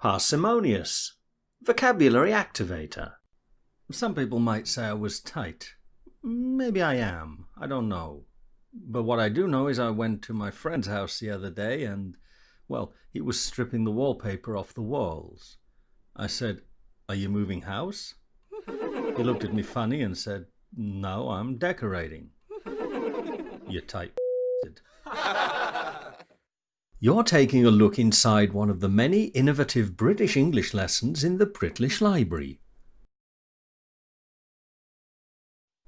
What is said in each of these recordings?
Parsimonious. Vocabulary activator. Some people might say I was tight. Maybe I am. I don't know. But what I do know is I went to my friend's house the other day and, well, he was stripping the wallpaper off the walls. I said, "Are you moving house?" He looked at me funny and said, "No, I'm decorating." You tight bastard. You're taking a look inside one of the many innovative British English lessons in the Britlish Library.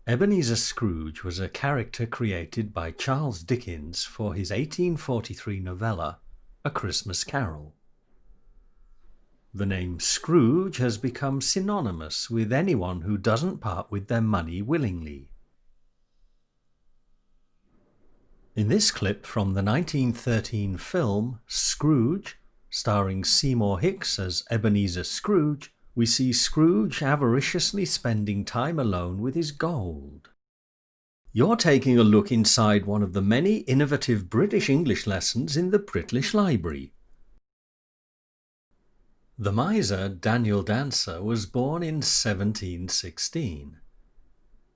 Ebenezer Scrooge was a character created by Charles Dickens for his 1843 novella, A Christmas Carol. The name Scrooge has become synonymous with anyone who doesn't part with their money willingly. In this clip from the 1913 film Scrooge, starring Seymour Hicks as Ebenezer Scrooge, we see Scrooge avariciously spending time alone with his gold. You're taking a look inside one of the many innovative British English lessons in the Britlish Library. The miser Daniel Dancer was born in 1716.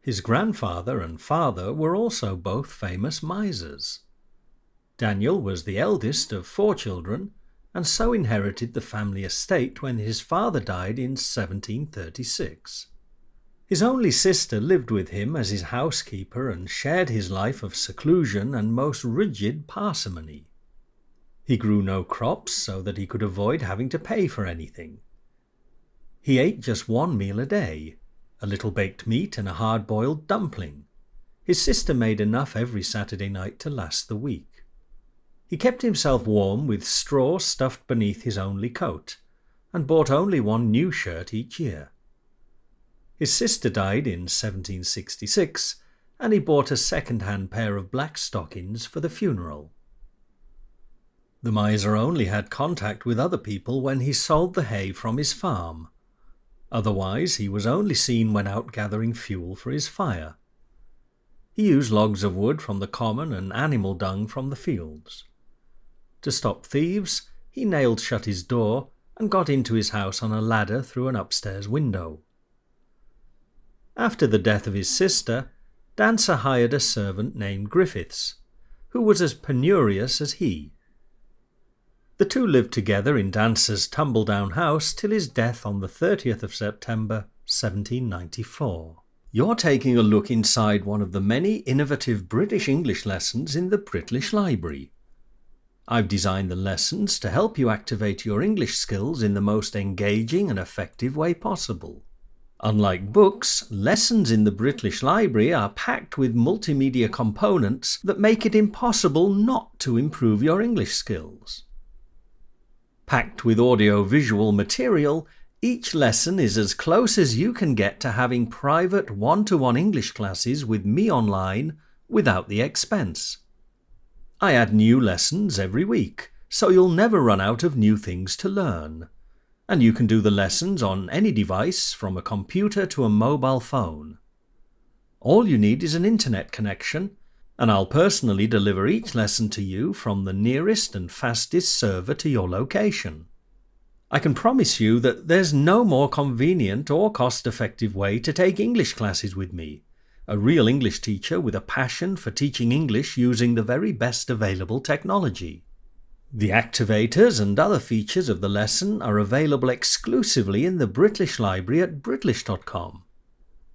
His grandfather and father were also both famous misers. Daniel was the eldest of 4 children and so inherited the family estate when his father died in 1736. His only sister lived with him as his housekeeper and shared his life of seclusion and most rigid parsimony. He grew no crops so that he could avoid having to pay for anything. He ate just 1 meal a day, a little baked meat and a hard-boiled dumpling. His sister made enough every Saturday night to last the week. He kept himself warm with straw stuffed beneath his only coat, and bought only 1 new shirt each year. His sister died in 1766, and he bought a second-hand pair of black stockings for the funeral. The miser only had contact with other people when he sold the hay from his farm. Otherwise, he was only seen when out gathering fuel for his fire. He used logs of wood from the common and animal dung from the fields. To stop thieves, he nailed shut his door and got into his house on a ladder through an upstairs window. After the death of his sister, Dancer hired a servant named Griffiths, who was as penurious as he. The two lived together in Dancer's tumble-down house till his death on the 30th of September 1794. You're taking a look inside one of the many innovative British English lessons in the Britlish Library. I've designed the lessons to help you activate your English skills in the most engaging and effective way possible. Unlike books, lessons in the Britlish Library are packed with multimedia components that make it impossible not to improve your English skills. Packed with audio-visual material, each lesson is as close as you can get to having private one-to-one English classes with me online without the expense. I add new lessons every week, so you'll never run out of new things to learn. And you can do the lessons on any device from a computer to a mobile phone. All you need is an internet connection, and I'll personally deliver each lesson to you from the nearest and fastest server to your location. I can promise you that there's no more convenient or cost-effective way to take English classes with me, a real English teacher with a passion for teaching English using the very best available technology. The activators and other features of the lesson are available exclusively in the Britlish Library at Britlish.com.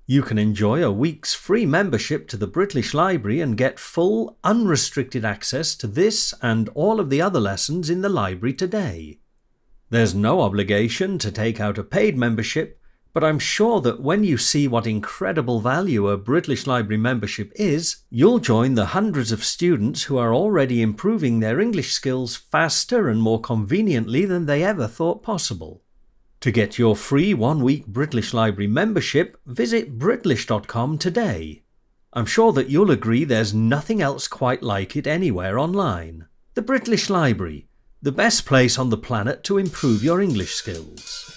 You can enjoy a week's free membership to the Britlish Library and get full, unrestricted access to this and all of the other lessons in the library today. There's no obligation to take out a paid membership, but I'm sure that when you see what incredible value a Britlish Library membership is, you'll join the hundreds of students who are already improving their English skills faster and more conveniently than they ever thought possible. To get your free 1-week Britlish Library membership, visit Britlish.com today. I'm sure that you'll agree there's nothing else quite like it anywhere online. The Britlish Library, the best place on the planet to improve your English skills.